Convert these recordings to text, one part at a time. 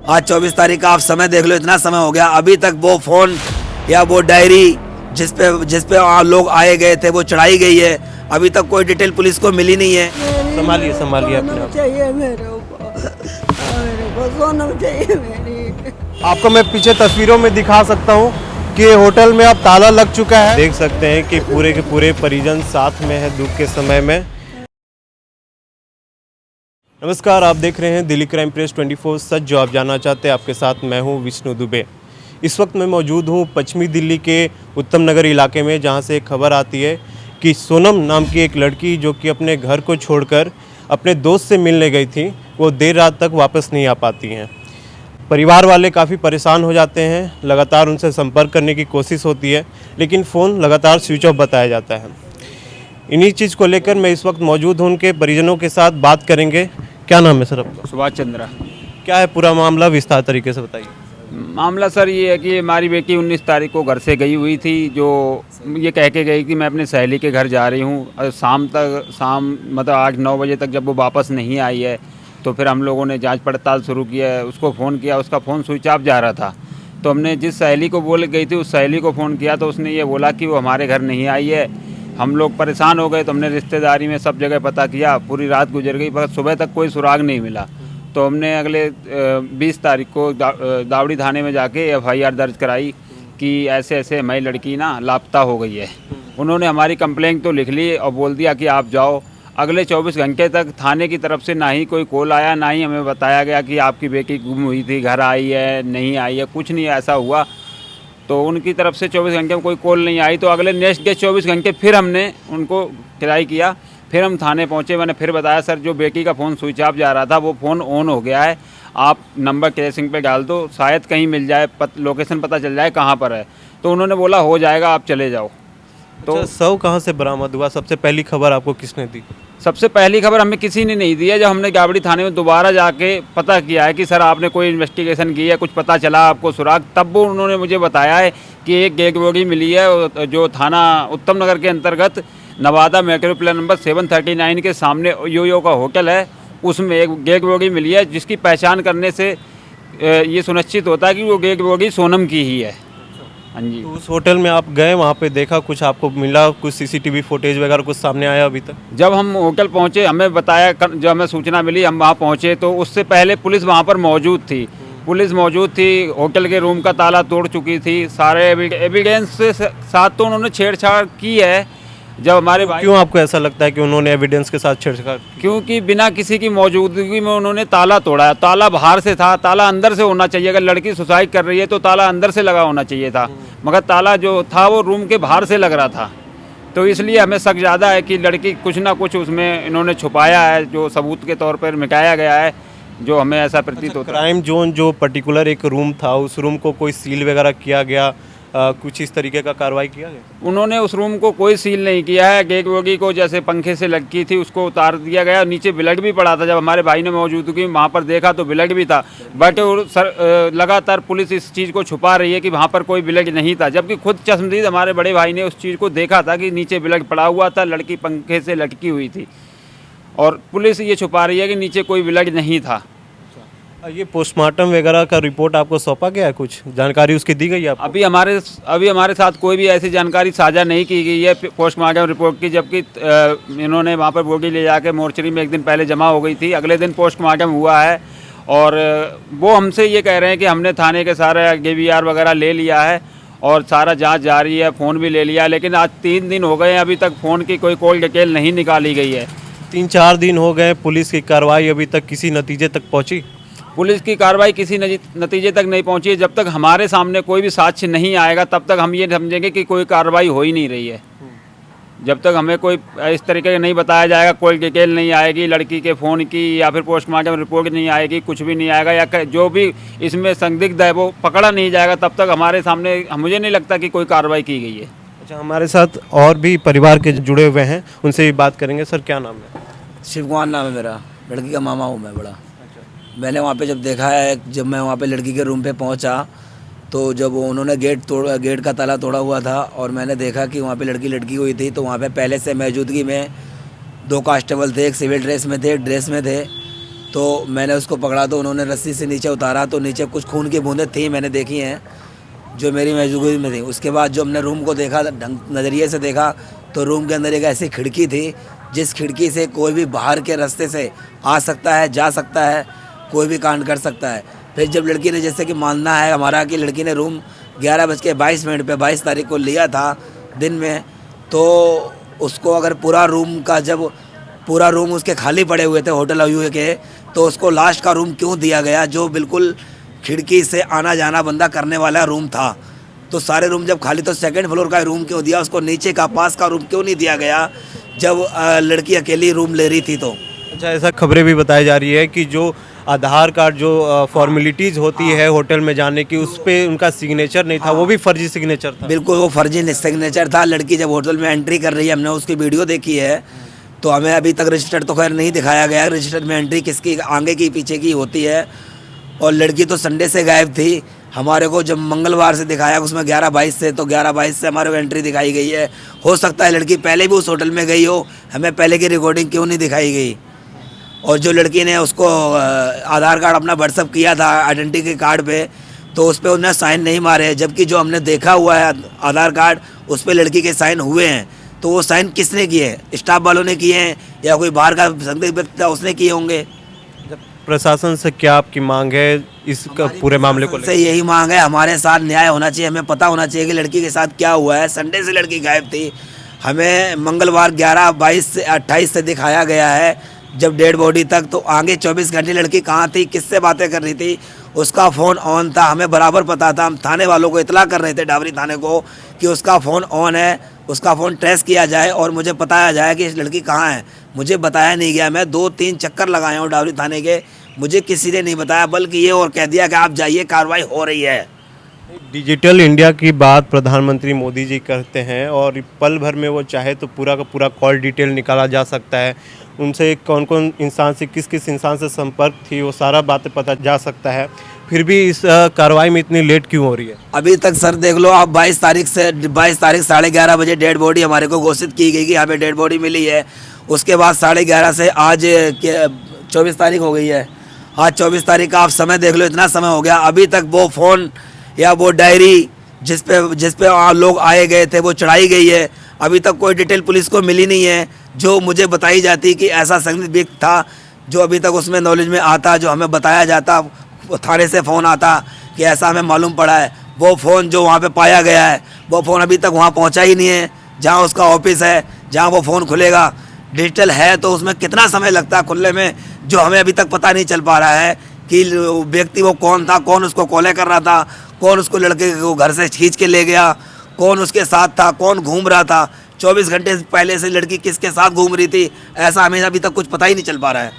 आज 24 तारीख का आप समय देख लो, इतना समय हो गया, अभी तक वो फोन या वो डायरी जिसपे लोग आए गए थे वो चढ़ाई गई है, अभी तक कोई डिटेल पुलिस को मिली नहीं है। संभालिए संभालिए अपने आप। चाहिए मेरे को सोनम चाहिए मेरी। आपको मैं पीछे तस्वीरों में दिखा सकता हूँ कि होटल में अब ताला लग चुका है। देख सकते हैं कि पूरे के पूरे परिजन साथ में है दुख के समय में। नमस्कार, आप देख रहे हैं दिल्ली क्राइम प्रेस 24 सच जो आप जानना चाहते हैं। आपके साथ मैं हूं विष्णु दुबे। इस वक्त मैं मौजूद हूं पश्चिमी दिल्ली के उत्तम नगर इलाके में, जहां से एक खबर आती है कि सोनम नाम की एक लड़की जो कि अपने घर को छोड़कर अपने दोस्त से मिलने गई थी, वो देर रात तक वापस नहीं आ पाती हैं। परिवार वाले काफ़ी परेशान हो जाते हैं, लगातार उनसे संपर्क करने की कोशिश होती है, लेकिन फ़ोन लगातार स्विच ऑफ बताया जाता है। इन्हीं चीज़ को लेकर मैं इस वक्त मौजूद हूँ, उनके परिजनों के साथ बात करेंगे। क्या नाम है सर आपका? सुभाष चंद्रा। क्या है पूरा मामला, विस्तार तरीके से बताइए। मामला सर ये है कि हमारी बेटी 19 तारीख को घर से गई हुई थी, जो ये कह के गई कि मैं अपनी सहेली के घर जा रही हूँ। और शाम मतलब 8-9 बजे तक जब वो वापस नहीं आई है तो फिर हम लोगों ने जांच पड़ताल शुरू किया है। उसको फ़ोन किया, उसका फ़ोन स्विच ऑफ जा रहा था। तो हमने जिस सहेली को बोल गई थी उस सहेली को फ़ोन किया तो उसने ये बोला कि वो हमारे घर नहीं आई है। हम लोग परेशान हो गए तो हमने रिश्तेदारी में सब जगह पता किया, पूरी रात गुजर गई पर सुबह तक कोई सुराग नहीं मिला। तो हमने अगले 20 तारीख को दावड़ी थाने में जाके FIR दर्ज कराई कि ऐसे ऐसे हमारी लड़की ना लापता हो गई है। उन्होंने हमारी कंप्लेंट तो लिख ली और बोल दिया कि आप जाओ। अगले 24 घंटे तक थाने की तरफ से ना ही कोई कॉल आया, ना ही हमें बताया गया कि आपकी बेटी गुम हुई थी, घर आई है नहीं आई है, कुछ नहीं ऐसा हुआ। तो उनकी तरफ से 24 घंटे में कोई कॉल नहीं आई। तो अगले नेक्स्ट डे 24 घंटे फिर हमने उनको ट्राई किया, फिर हम थाने पहुंचे। मैंने फिर बताया सर जो बेटी का फ़ोन स्विच ऑफ जा रहा था वो फ़ोन ऑन हो गया है, आप नंबर ट्रेसिंग पे डाल दो, शायद कहीं मिल जाए, लोकेशन पता चल जाए कहाँ पर है। तो उन्होंने बोला हो जाएगा, आप चले जाओ। तो अच्छा, शव कहाँ से बरामद हुआ? सबसे पहली खबर आपको किसने दी? सबसे पहली खबर हमें किसी ने नहीं दी है। जब हमने गावड़ी थाने में दोबारा जाके पता किया है कि सर आपने कोई इन्वेस्टिगेशन की है, कुछ पता चला आपको सुराग, तब वो उन्होंने मुझे बताया है कि एक डेड बॉडी मिली है जो थाना उत्तम नगर के अंतर्गत नवादा मेट्रो प्लान नंबर 739 के सामने यो का होटल है, उसमें एक डेड बॉडी मिली है जिसकी पहचान करने से ये सुनिश्चित होता है कि वो डेड बॉडी सोनम की ही है। हाँ जी। तो उस होटल में आप गए, वहाँ पे देखा, कुछ आपको मिला, कुछ CCTV फुटेज वगैरह कुछ सामने आया अभी तक? जब हम होटल पहुंचे हमें बताया, जब हमें सूचना मिली हम वहाँ पहुंचे तो उससे पहले पुलिस वहाँ पर मौजूद थी। पुलिस मौजूद थी, होटल के रूम का ताला तोड़ चुकी थी, सारे एविडेंस के साथ तो उन्होंने छेड़छाड़ की है। जब हमारे भाई, क्यों आपको ऐसा लगता है कि उन्होंने एविडेंस के साथ छेड़छाड़? क्योंकि बिना किसी की मौजूदगी में उन्होंने ताला तोड़ा। ताला बाहर से था, ताला अंदर से होना चाहिए। अगर लड़की सुसाइड कर रही है तो ताला अंदर से लगा होना चाहिए था, मगर ताला जो था वो रूम के बाहर से लग रहा था। तो इसलिए हमें शक ज़्यादा है कि लड़की कुछ ना कुछ उसमें इन्होंने छुपाया है, जो सबूत के तौर पर मिटाया गया है, जो हमें ऐसा प्रतीत होता है। क्राइम जोन जो पर्टिकुलर एक रूम था, उस रूम को कोई सील वगैरह किया गया, कुछ इस तरीके का कार्रवाई किया गया? उन्होंने उस रूम को कोई सील नहीं किया है। गेट वोगी को जैसे पंखे से लटकी थी उसको उतार दिया गया, नीचे ब्लड भी पड़ा था। जब हमारे भाई ने मौजूदगी वहाँ पर देखा तो ब्लड भी था, बट लगातार पुलिस इस चीज़ को छुपा रही है कि वहाँ पर कोई ब्लड नहीं था, जबकि खुद चश्मदीद हमारे बड़े भाई ने उस चीज़ को देखा था कि नीचे ब्लड पड़ा हुआ था, लड़की पंखे से लटकी हुई थी, और पुलिस ये छुपा रही है कि नीचे कोई ब्लड नहीं था। ये पोस्टमार्टम वगैरह का रिपोर्ट आपको सौंपा गया है? कुछ जानकारी उसकी दी गई है आपको? अभी हमारे साथ कोई भी ऐसी जानकारी साझा नहीं की गई है पोस्टमार्टम रिपोर्ट की, जबकि इन्होंने वहाँ पर बॉडी ले जाके मोर्चरी में एक दिन पहले जमा हो गई थी। अगले दिन पोस्टमार्टम हुआ है और वो हमसे ये कह रहे हैं कि हमने थाने के सारा DVR वगैरह ले लिया है और सारा जाँच जारी है, फ़ोन भी ले लिया, लेकिन आज 3 दिन हो गए हैं, अभी तक फ़ोन की कोई कॉल डिटेल नहीं निकाली गई है। 3-4 दिन हो गए, पुलिस की कार्रवाई अभी तक किसी नतीजे तक पहुँची? पुलिस की कार्रवाई किसी नतीजे तक नहीं पहुंची है। जब तक हमारे सामने कोई भी साक्ष्य नहीं आएगा तब तक हम ये समझेंगे कि कोई कार्रवाई हो ही नहीं रही है। जब तक हमें कोई इस तरीके का नहीं बताया जाएगा, कोई डिटेल नहीं आएगी लड़की के फ़ोन की या फिर पोस्टमार्टम रिपोर्ट नहीं आएगी, कुछ भी नहीं आएगा, या जो भी इसमें संदिग्ध है वो पकड़ा नहीं जाएगा, तब तक हमारे सामने मुझे नहीं लगता कि कोई कार्रवाई की गई है। अच्छा, हमारे साथ और भी परिवार के जुड़े हुए हैं, उनसे भी बात करेंगे। सर क्या नाम है? शिव कुमार नाम है मेरा, लड़की का मामा हूँ मैं बड़ा। मैंने वहाँ पे जब देखा है, जब मैं वहाँ पे लड़की के रूम पे पहुँचा तो जब उन्होंने गेट का ताला तोड़ा हुआ था और मैंने देखा कि वहाँ पे लड़की लटकी हुई थी, तो वहाँ पे पहले से मौजूदगी में 2 कांस्टेबल थे, एक सिविल ड्रेस में थे, एक ड्रेस में थे। तो मैंने उसको पकड़ा तो उन्होंने रस्सी से नीचे उतारा तो नीचे कुछ खून की बूंदें थी, मैंने देखी हैं, जो मेरी मौजूदगी में थी। उसके बाद जो हमने रूम को देखा, नज़रिए से देखा, तो रूम के अंदर एक ऐसी खिड़की थी जिस खिड़की से कोई भी बाहर के रास्ते से आ सकता है, जा सकता है, कोई भी कांड कर सकता है। फिर जब लड़की ने, जैसे कि मानना है हमारा कि लड़की ने रूम 11:22 पे 22 तारीख को लिया था दिन में, तो उसको अगर पूरा रूम उसके खाली पड़े हुए थे होटल अयू के, तो उसको लास्ट का रूम क्यों दिया गया जो बिल्कुल खिड़की से आना जाना बंदा करने वाला रूम था। तो सारे रूम जब खाली, तो सेकंड फ्लोर का रूम क्यों दिया, उसको नीचे का पास का रूम क्यों नहीं दिया गया जब लड़की अकेली रूम ले रही थी। तो अच्छा, ऐसा खबरें भी बताई जा रही है कि जो आधार कार्ड जो फॉर्मेलिटीज़ होती है होटल में जाने की, उस पर उनका सिग्नेचर नहीं था, वो भी फर्जी सिग्नेचर था। बिल्कुल वो फर्जी सिग्नेचर था। लड़की जब होटल में एंट्री कर रही है, हमने उसकी वीडियो देखी है, तो हमें अभी तक रजिस्टर तो खैर नहीं दिखाया गया, रजिस्टर में एंट्री किसकी आगे की पीछे की होती है। और लड़की तो संडे से गायब थी, हमारे को जब मंगलवार से दिखाया उसमें 11:22 से, तो 11:22 से हमारे को एंट्री दिखाई गई है। हो सकता है लड़की पहले भी उस होटल में गई हो, हमें पहले की रिकॉर्डिंग क्यों नहीं दिखाई गई। और जो लड़की ने उसको आधार कार्ड अपना व्हाट्सअप किया था आइडेंटिटी कार्ड पे, तो उस पर उन्होंने साइन नहीं मारे, जबकि जो हमने देखा हुआ है आधार कार्ड, उस पर लड़की के साइन हुए हैं। तो वो साइन किसने किए हैं? स्टाफ वालों ने किए हैं या कोई बाहर का संदिग्ध व्यक्ति था उसने किए होंगे। प्रशासन से क्या आपकी मांग है इस पूरे मामले को से यही मांग है, हमारे साथ न्याय होना चाहिए, हमें पता होना चाहिए कि लड़की के साथ क्या हुआ है। संडे से लड़की गायब थी, हमें मंगलवार 11:22 से 28 से दिखाया गया है जब डेड बॉडी तक, तो आगे 24 घंटे लड़की कहाँ थी, किससे बातें कर रही थी, उसका फ़ोन ऑन था, हमें बराबर पता था। हम थाने वालों को इतला कर रहे थे, डाबरी थाने को, कि उसका फ़ोन ऑन है, उसका फ़ोन ट्रेस किया जाए और मुझे बताया जाए कि इस लड़की कहाँ है। मुझे बताया नहीं गया, मैं 2-3 चक्कर लगाया हूँ डाबरी थाने के, मुझे किसी ने नहीं बताया, बल्कि ये और कह दिया कि आप जाइए, कार्रवाई हो रही है। डिजिटल इंडिया की बात प्रधानमंत्री मोदी जी करते हैं और पल भर में वो चाहे तो पूरा का पूरा कॉल डिटेल निकाला जा सकता है, उनसे कौन कौन इंसान से किस किस इंसान से संपर्क थी वो सारा बातें पता जा सकता है। फिर भी इस कार्रवाई में इतनी लेट क्यों हो रही है? अभी तक सर देख लो आप, 22 तारीख 11:30 बजे डेड बॉडी हमारे को घोषित की गई कि यहाँ पे डेड बॉडी मिली है। उसके बाद 11:30 से आज 24 तारीख हो गई है, आज 24 तारीख का आप समय देख लो, इतना समय हो गया, अभी तक वो फ़ोन या वो डायरी जिस पे लोग आए गए थे वो चढ़ाई गई है। अभी तक कोई डिटेल पुलिस को मिली नहीं है जो मुझे बताई जाती कि ऐसा संदिग्ध व्यक्ति था, जो अभी तक उसमें नॉलेज में आता, जो हमें बताया जाता, थाने से फ़ोन आता कि ऐसा हमें मालूम पड़ा है। वो फ़ोन जो वहाँ पे पाया गया है, वो फ़ोन अभी तक वहाँ पहुँचा ही नहीं है जहाँ उसका ऑफिस है, जहाँ वो फ़ोन खुलेगा। डिजिटल है तो उसमें कितना समय लगता है खुलने में, जो हमें अभी तक पता नहीं चल पा रहा है कि व्यक्ति वो कौन था, कौन उसको कॉल कर रहा था, कौन उसको लड़के को घर से खींच के ले गया, कौन उसके साथ था, कौन घूम रहा था, 24 घंटे पहले से लड़की किसके साथ घूम रही थी, ऐसा हमें अभी तक कुछ पता ही नहीं चल पा रहा है।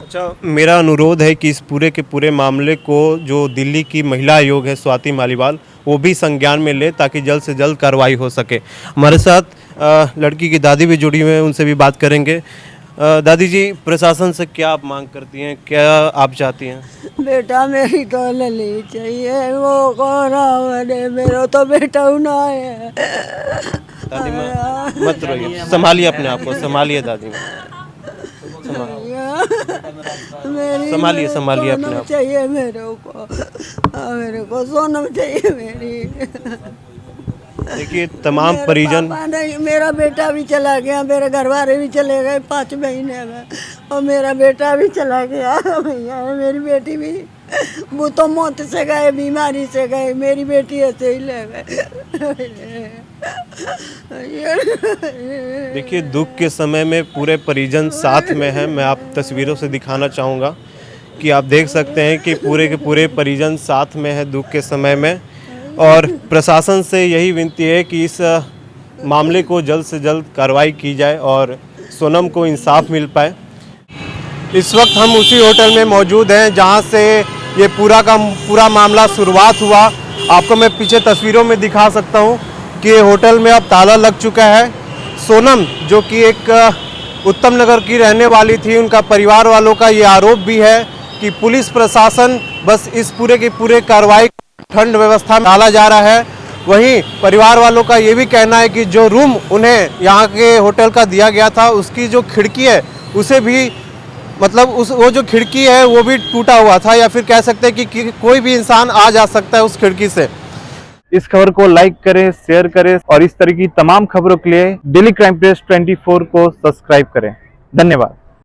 अच्छा, मेरा अनुरोध है कि इस पूरे के पूरे मामले को जो दिल्ली की महिला आयोग है स्वाति मालीवाल, वो भी संज्ञान में ले ताकि जल्द से जल्द कार्रवाई हो सके। हमारे साथ लड़की की दादी भी जुड़ी हुई है, उनसे भी बात करेंगे। दादी जी, प्रशासन से क्या आप मांग करती हैं, क्या आप चाहती हैं? बेटा मेरी तो लली चाहिए, वो कौन है, मेरा तो बेटा ना है। दादी माँ मत रोइए, संभालिए अपने आप को, संभालिए दादी माँ, संभालिए अपने आप। चाहिए मेरे को सोनम चाहिए मेरी। देखिए तमाम परिजन, नहीं, मेरा बेटा भी चला गया, मेरे घर वाले भी चले गए 5 महीने में, और मेरा बेटा भी चला गया भैया, मेरी बेटी भी, वो तो मौत से गए, बीमारी से गए, मेरी बेटी ऐसे ही ले गए। देखिए दुख के समय में पूरे परिजन साथ में हैं। मैं आप तस्वीरों से दिखाना चाहूँगा कि आप देख सकते हैं कि पूरे के पूरे परिजन साथ में है दुख के समय में, और प्रशासन से यही विनती है कि इस मामले को जल्द से जल्द कार्रवाई की जाए और सोनम को इंसाफ मिल पाए। इस वक्त हम उसी होटल में मौजूद हैं जहां से ये पूरा का पूरा मामला शुरुआत हुआ। आपको मैं पीछे तस्वीरों में दिखा सकता हूं कि होटल में अब ताला लग चुका है। सोनम जो कि एक उत्तम नगर की रहने वाली थी, उनका परिवार वालों का ये आरोप भी है कि पुलिस प्रशासन बस इस पूरे की पूरे कार्रवाई ठंड व्यवस्था में डाला जा रहा है वहीं परिवार वालों का ये भी कहना है कि जो रूम उन्हें यहाँ के होटल का दिया गया था उसकी जो खिड़की है उसे भी मतलब वो जो खिड़की है वो भी टूटा हुआ था, या फिर कह सकते हैं कि कोई भी इंसान आ जा सकता है उस खिड़की से। इस खबर को लाइक करें, शेयर करें और इस तरह की तमाम खबरों के लिए डेली क्राइम प्रेस 24 को सब्सक्राइब करें। धन्यवाद।